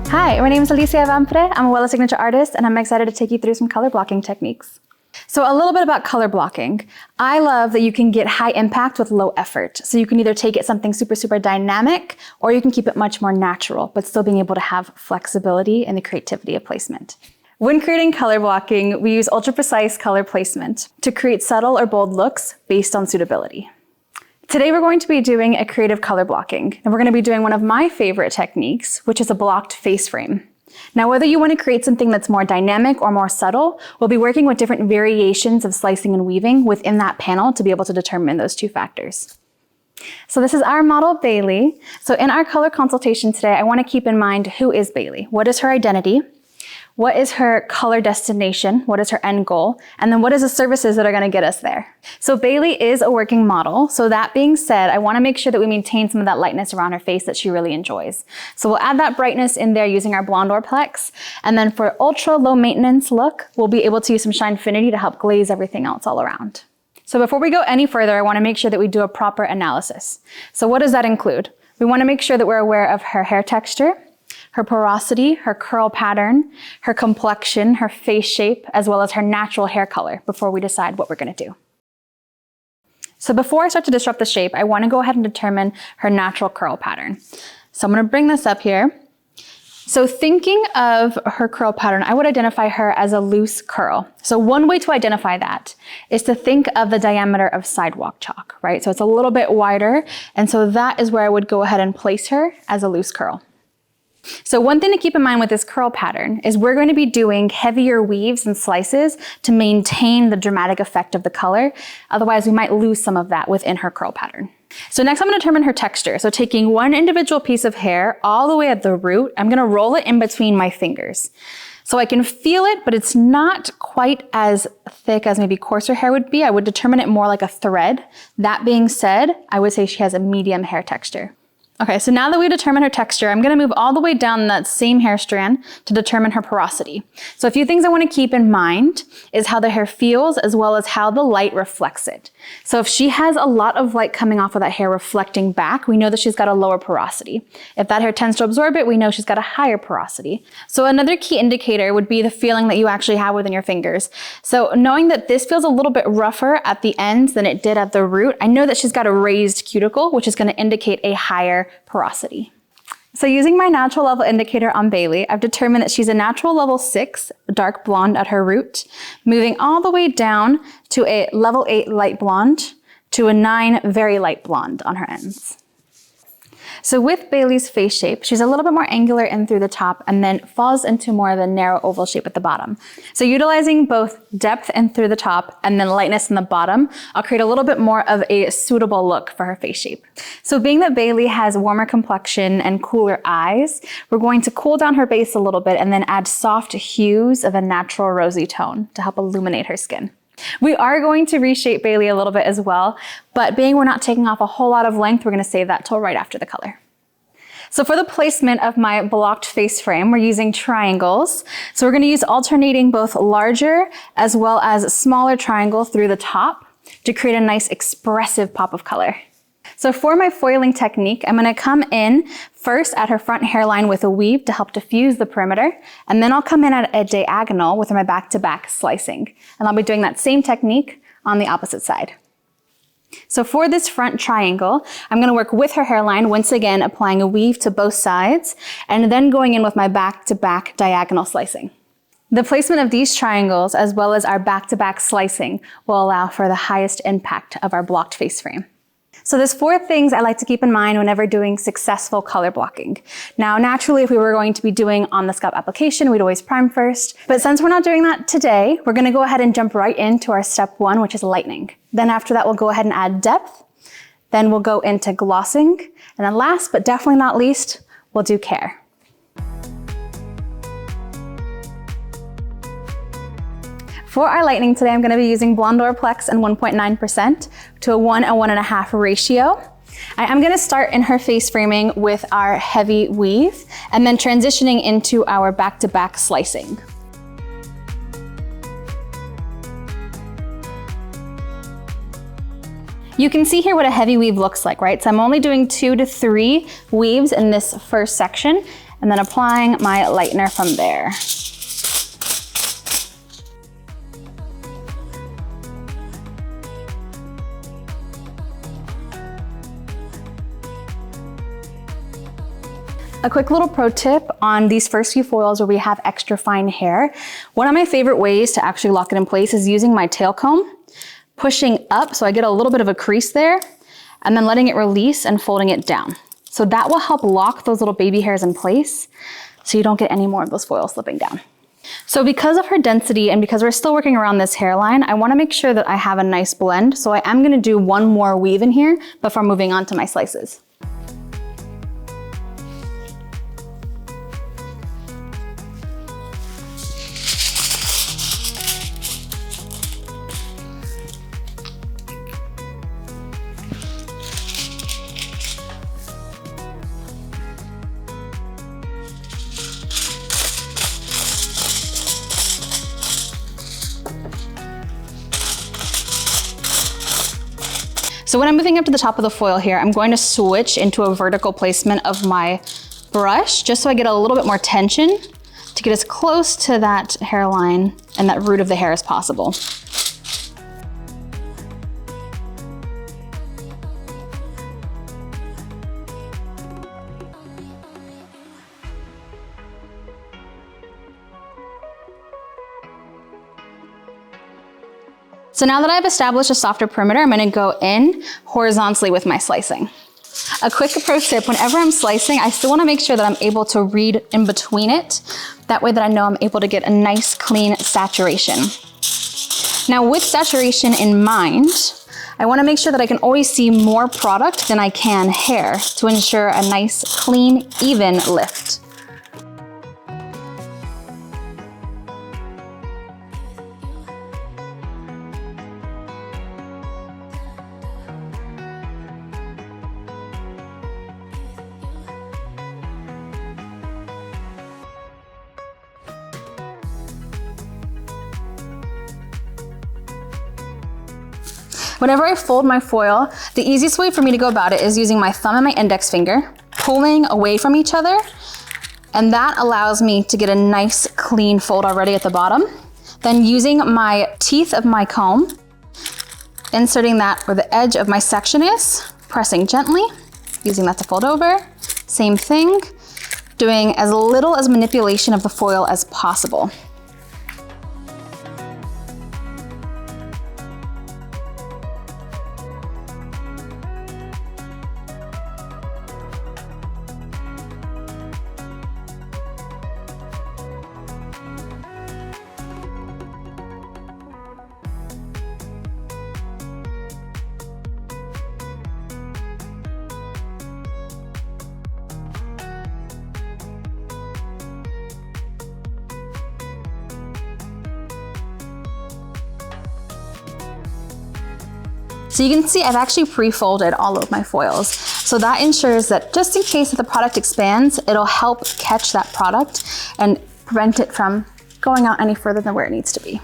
Hi, my name is Alicia Avanpre. I'm a Wella Signature Artist, and I'm excited to take you through some color blocking techniques. So a little bit about color blocking. I love that you can get high impact with low effort. So you can either take it something super dynamic, or you can keep it much more natural, but still being able to have flexibility and the creativity of placement. When creating color blocking, we use ultra precise color placement to create subtle or bold looks based on suitability. Today we're going to be doing a creative color blocking, and we're going to be doing one of my favorite techniques, which is a blocked face frame. Now, whether you want to create something that's more dynamic or more subtle, we'll be working with different variations of slicing and weaving within that panel to be able to determine those two factors. So this is our model, Bailey. So in our color consultation today, I want to keep in mind, who is Bailey? What is her identity? What is her color destination? What is her end goal? And then what is the services that are going to get us there? So Bailey is a working model. So that being said, I want to make sure that we maintain some of that lightness around her face that she really enjoys. So we'll add that brightness in there using our Blonde Orplex. And then for ultra low maintenance look, we'll be able to use some Shinefinity to help glaze everything else all around. So before we go any further, I want to make sure that we do a proper analysis. So what does that include? We want to make sure that we're aware of her hair texture, her porosity, her curl pattern, her complexion, her face shape, as well as her natural hair color before we decide what we're going to do. So before I start to disrupt the shape, I want to go ahead and determine her natural curl pattern. So I'm going to bring this up here. So thinking of her curl pattern, I would identify her as a loose curl. So one way to identify that is to think of the diameter of sidewalk chalk, right? So it's a little bit wider, and so that is where I would go ahead and place her as a loose curl. So one thing to keep in mind with this curl pattern is we're going to be doing heavier weaves and slices to maintain the dramatic effect of the color. Otherwise, we might lose some of that within her curl pattern. So next I'm going to determine her texture. So taking one individual piece of hair all the way at the root, I'm going to roll it in between my fingers. So I can feel it, but it's not quite as thick as maybe coarser hair would be. I would determine it more like a thread. That being said, I would say she has a medium hair texture. Okay, so now that we've determined her texture, I'm going to move all the way down that same hair strand to determine her porosity. So a few things I want to keep in mind is how the hair feels as well as how the light reflects it. So if she has a lot of light coming off of that hair reflecting back, we know that she's got a lower porosity. If that hair tends to absorb it, we know she's got a higher porosity. So another key indicator would be the feeling that you actually have within your fingers. So knowing that this feels a little bit rougher at the ends than it did at the root, I know that she's got a raised cuticle, which is going to indicate a higher porosity. So using my natural level indicator on Bailey, I've determined that she's a natural level 6, dark blonde at her root, moving all the way down to a level 8 light blonde to a 9 very light blonde on her ends. So with Bailey's face shape, she's a little bit more angular in through the top and then falls into more of a narrow oval shape at the bottom. So utilizing both depth in through the top and then lightness in the bottom, I'll create a little bit more of a suitable look for her face shape. So being that Bailey has warmer complexion and cooler eyes, we're going to cool down her base a little bit and then add soft hues of a natural rosy tone to help illuminate her skin. We are going to reshape Bailey a little bit as well, but being we're not taking off a whole lot of length, we're going to save that till right after the color. So for the placement of my blocked face frame, we're using triangles. So we're going to use alternating both larger as well as smaller triangle through the top to create a nice expressive pop of color. So for my foiling technique, I'm going to come in first at her front hairline with a weave to help diffuse the perimeter, and then I'll come in at a diagonal with my back-to-back slicing. And I'll be doing that same technique on the opposite side. So for this front triangle, I'm going to work with her hairline, once again applying a weave to both sides, and then going in with my back-to-back diagonal slicing. The placement of these triangles, as well as our back-to-back slicing, will allow for the highest impact of our blocked face frame. So there's 4 things I like to keep in mind whenever doing successful color blocking. Now, naturally, if we were going to be doing on the scalp application, we'd always prime first. But since we're not doing that today, we're gonna go ahead and jump right into our step 1, which is lightening. Then after that, we'll go ahead and add depth. Then we'll go into glossing. And then last, but definitely not least, we'll do care. For our lightening today, I'm going to be using Blonde Orplex and 1.9% to a 1 and 1.5 ratio. I'm going to start in her face framing with our heavy weave and then transitioning into our back-to-back slicing. You can see here what a heavy weave looks like, right? So I'm only doing 2 to 3 weaves in this first section, and then applying my lightener from there. A quick little pro tip on these first few foils where we have extra fine hair. One of my favorite ways to actually lock it in place is using my tail comb, pushing up so I get a little bit of a crease there, and then letting it release and folding it down. So that will help lock those little baby hairs in place so you don't get any more of those foils slipping down. So because of her density and because we're still working around this hairline, I want to make sure that I have a nice blend. So I am going to do one more weave in here before moving on to my slices. So when I'm moving up to the top of the foil here, I'm going to switch into a vertical placement of my brush, just so I get a little bit more tension to get as close to that hairline and that root of the hair as possible. So now that I've established a softer perimeter, I'm gonna go in horizontally with my slicing. A quick pro tip, whenever I'm slicing, I still wanna make sure that I'm able to read in between it. That way that I know I'm able to get a nice clean saturation. Now with saturation in mind, I wanna make sure that I can always see more product than I can hair to ensure a nice, clean, even lift. Whenever I fold my foil, the easiest way for me to go about it is using my thumb and my index finger, pulling away from each other, and that allows me to get a nice clean fold already at the bottom. Then using my teeth of my comb, inserting that where the edge of my section is, pressing gently, using that to fold over. Same thing, doing as little as manipulation of the foil as possible. So you can see I've actually pre-folded all of my foils. So that ensures that just in case the product expands, it'll help catch that product and prevent it from going out any further than where it needs to be.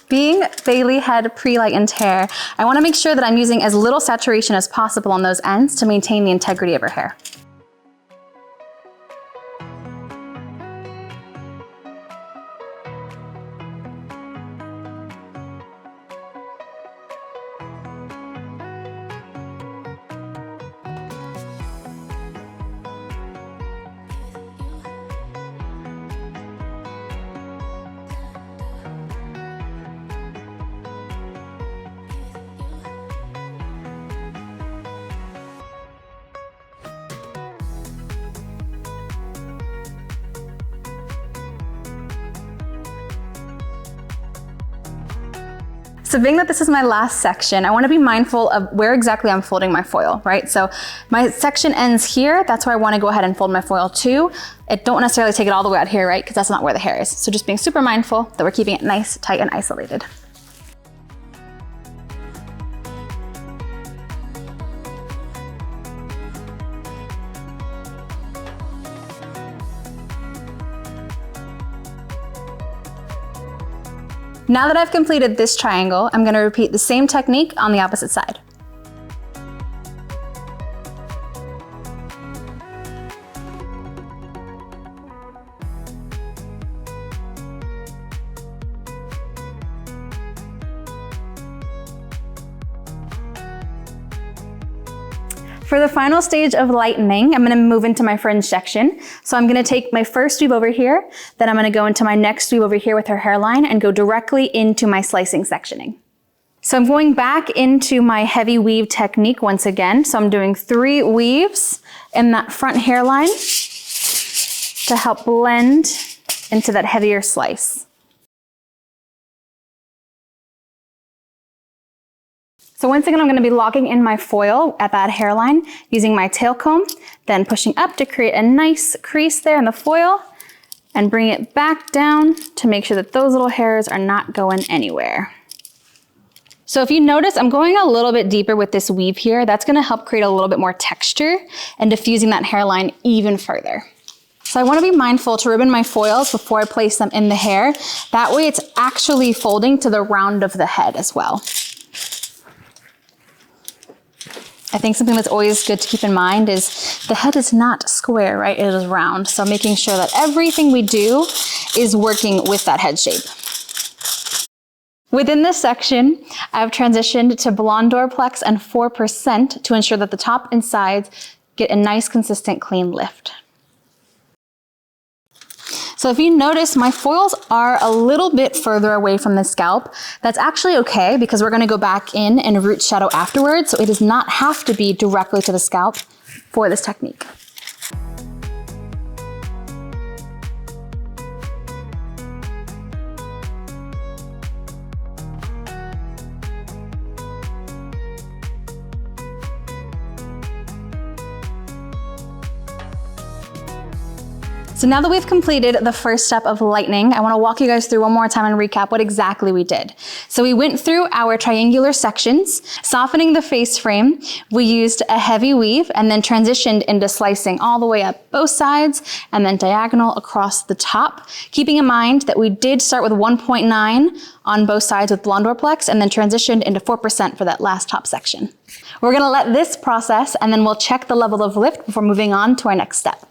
Being Bailey head pre-lightened hair, I want to make sure that I'm using as little saturation as possible on those ends to maintain the integrity of her hair. So being that this is my last section, I want to be mindful of where exactly I'm folding my foil, right? So my section ends here. That's where I want to go ahead and fold my foil to. I don't necessarily take it all the way out here, right? Because that's not where the hair is. So just being super mindful that we're keeping it nice, tight, and isolated. Now that I've completed this triangle, I'm going to repeat the same technique on the opposite side. For the final stage of lightening, I'm gonna move into my fringe section. So I'm gonna take my first weave over here, then I'm gonna go into my next weave over here with her hairline and go directly into my slicing sectioning. So I'm going back into my heavy weave technique once again. So I'm doing 3 weaves in that front hairline to help blend into that heavier slice. So once again, I'm going to be locking in my foil at that hairline using my tail comb, then pushing up to create a nice crease there in the foil and bring it back down to make sure that those little hairs are not going anywhere. So if you notice, I'm going a little bit deeper with this weave here. That's going to help create a little bit more texture and diffusing that hairline even further. So I want to be mindful to ribbon my foils before I place them in the hair. That way it's actually folding to the round of the head as well. I think something that's always good to keep in mind is the head is not square, right? It is round. So making sure that everything we do is working with that head shape. Within this section, I've transitioned to Blonde Dorplex and 4% to ensure that the top and sides get a nice, consistent, clean lift. So if you notice, my foils are a little bit further away from the scalp. That's actually okay because we're gonna go back in and root shadow afterwards, so it does not have to be directly to the scalp for this technique. So now that we've completed the first step of lightening, I want to walk you guys through one more time and recap what exactly we did. So we went through our triangular sections, softening the face frame. We used a heavy weave and then transitioned into slicing all the way up both sides and then diagonal across the top, keeping in mind that we did start with 1.9 on both sides with Blonde Dorplex and then transitioned into 4% for that last top section. We're going to let this process and then we'll check the level of lift before moving on to our next step.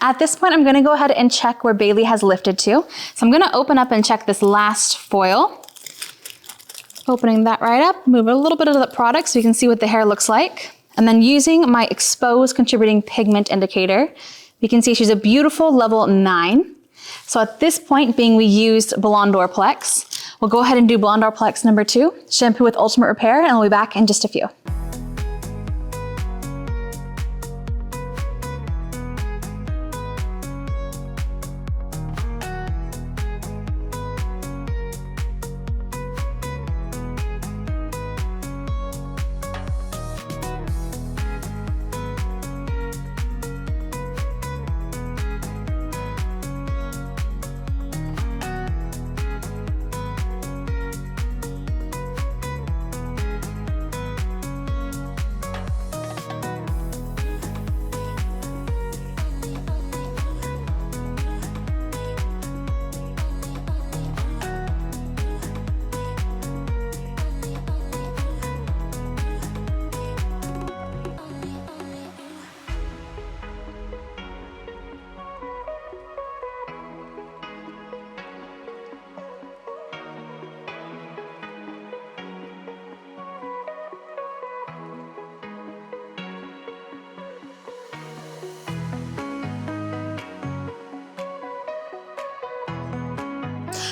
At this point, I'm going to go ahead and check where Bailey has lifted to. So I'm going to open up and check this last foil. Opening that right up, move a little bit of the product so you can see what the hair looks like. And then using my exposed contributing pigment indicator, you can see she's a beautiful level 9. So at this point, being we used Blonde Dorplex, we'll go ahead and do Blonde Dorplex number 2, shampoo with Ultimate Repair, and we'll be back in just a few.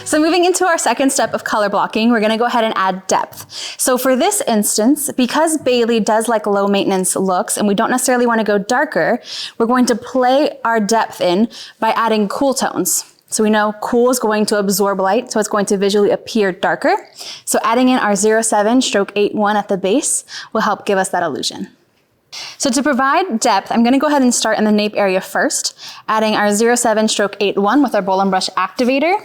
So moving into our second step of color blocking, we're gonna go ahead and add depth. So for this instance, because Bailey does like low maintenance looks and we don't necessarily wanna go darker, we're going to play our depth in by adding cool tones. So we know cool is going to absorb light, so it's going to visually appear darker. So adding in our 07 stroke 81 at the base will help give us that illusion. So to provide depth, I'm gonna go ahead and start in the nape area first, adding our 07 stroke 81 with our bowl and brush activator.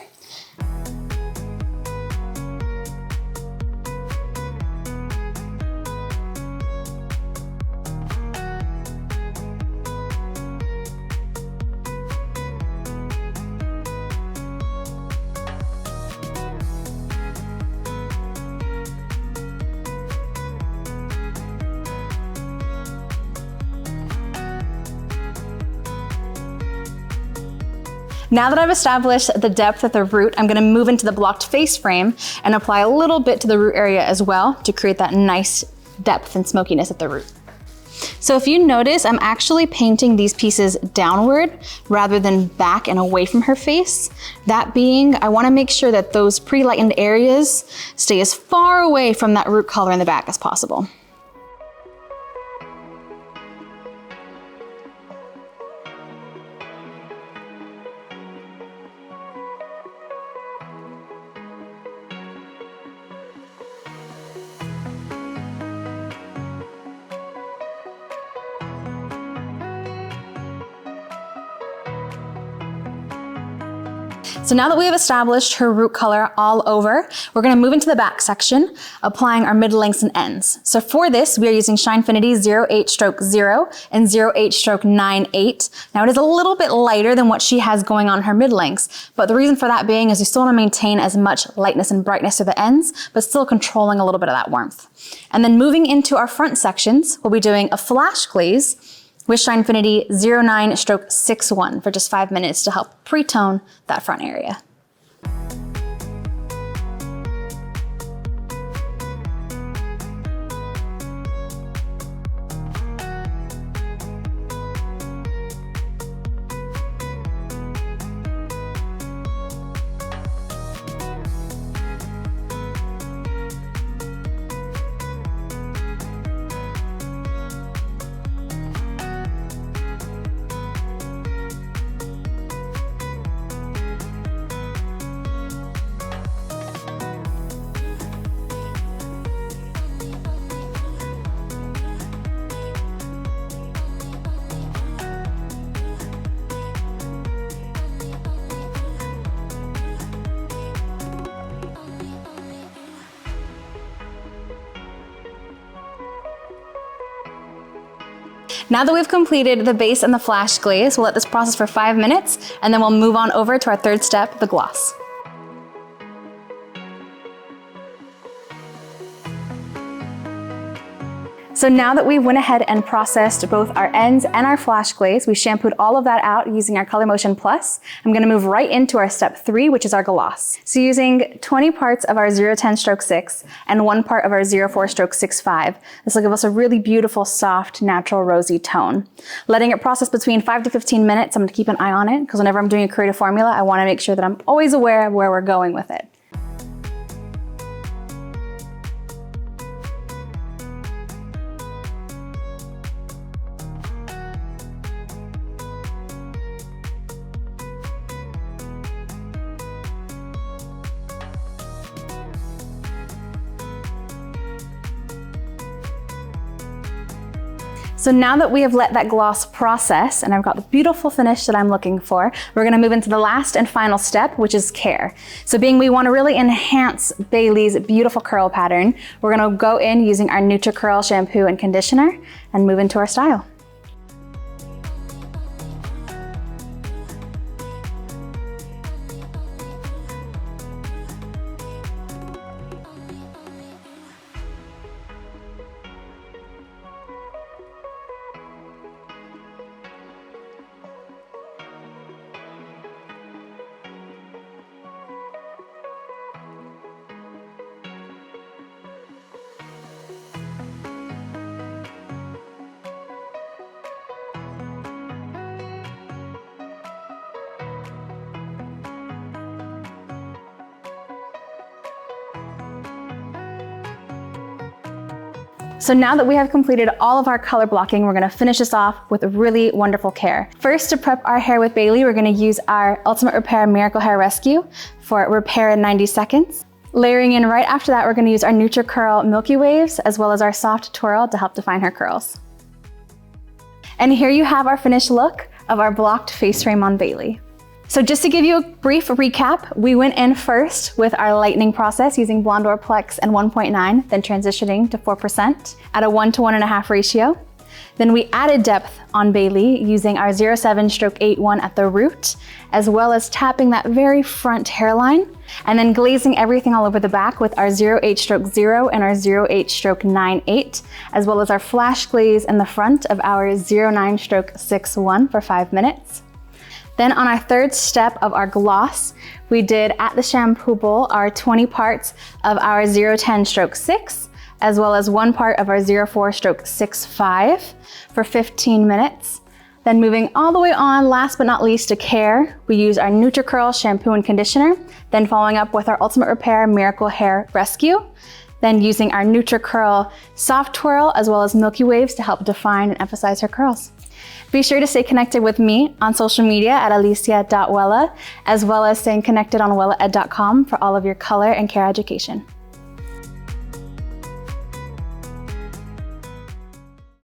Now that I've established the depth at the root, I'm gonna move into the blocked face frame and apply a little bit to the root area as well to create that nice depth and smokiness at the root. So if you notice, I'm actually painting these pieces downward rather than back and away from her face. That being, I wanna make sure that those pre-lightened areas stay as far away from that root color in the back as possible. So now that we have established her root color all over, we're gonna move into the back section, applying our mid lengths and ends. So for this, we are using Shinefinity 08 stroke 0 and 08 stroke 98. Now it is a little bit lighter than what she has going on her mid lengths, but the reason for that being is we still wanna maintain as much lightness and brightness to the ends, but still controlling a little bit of that warmth. And then moving into our front sections, we'll be doing a flash glaze with Shinefinity 09 stroke 61 for just 5 minutes to help pre-tone that front area. Now that we've completed the base and the flash glaze, we'll let this process for 5 minutes, and then we'll move on over to our third step, the gloss. So now that we went ahead and processed both our ends and our flash glaze, we shampooed all of that out using our Color Motion Plus. I'm gonna move right into our step 3, which is our gloss. So using 20 parts of our 010 stroke 6 and 1 part of our 04 stroke 65, this will give us a really beautiful, soft, natural, rosy tone. Letting it process between 5 to 15 minutes, I'm gonna keep an eye on it, because whenever I'm doing a creative formula, I wanna make sure that I'm always aware of where we're going with it. So now that we have let that gloss process and I've got the beautiful finish that I'm looking for, we're gonna move into the last and final step, which is care. So being we wanna really enhance Bailey's beautiful curl pattern, we're gonna go in using our NutriCurl shampoo and conditioner and move into our style. So now that we have completed all of our color blocking, we're gonna finish this off with really wonderful care. First, to prep our hair with Bailey, we're gonna use our Ultimate Repair Miracle Hair Rescue for repair in 90 seconds. Layering in right after that, we're gonna use our NutriCurl Milky Waves as well as our Soft Twirl to help define her curls. And here you have our finished look of our blocked face frame on Bailey. So just to give you a brief recap, we went in first with our lightening process using Blonde Plex and 1.9, then transitioning to 4% at a 1 to 1.5 ratio. Then we added depth on Bailey using our 07/81 at the root, as well as tapping that very front hairline, and then glazing everything all over the back with our 08/0 and our 08/98, as well as our flash glaze in the front of our 09/61 for 5 minutes. Then on our third step of our gloss, we did at the shampoo bowl our 20 parts of our 010/6, as well as 1 part of our 04/65 for 15 minutes. Then moving all the way on, last but not least, to care, we use our NutriCurl shampoo and conditioner, then following up with our Ultimate Repair Miracle Hair Rescue, then using our NutriCurl Soft Twirl as well as Milky Waves to help define and emphasize her curls. Be sure to stay connected with me on social media at alicia.wella, as well as staying connected on wellaed.com for all of your color and care education.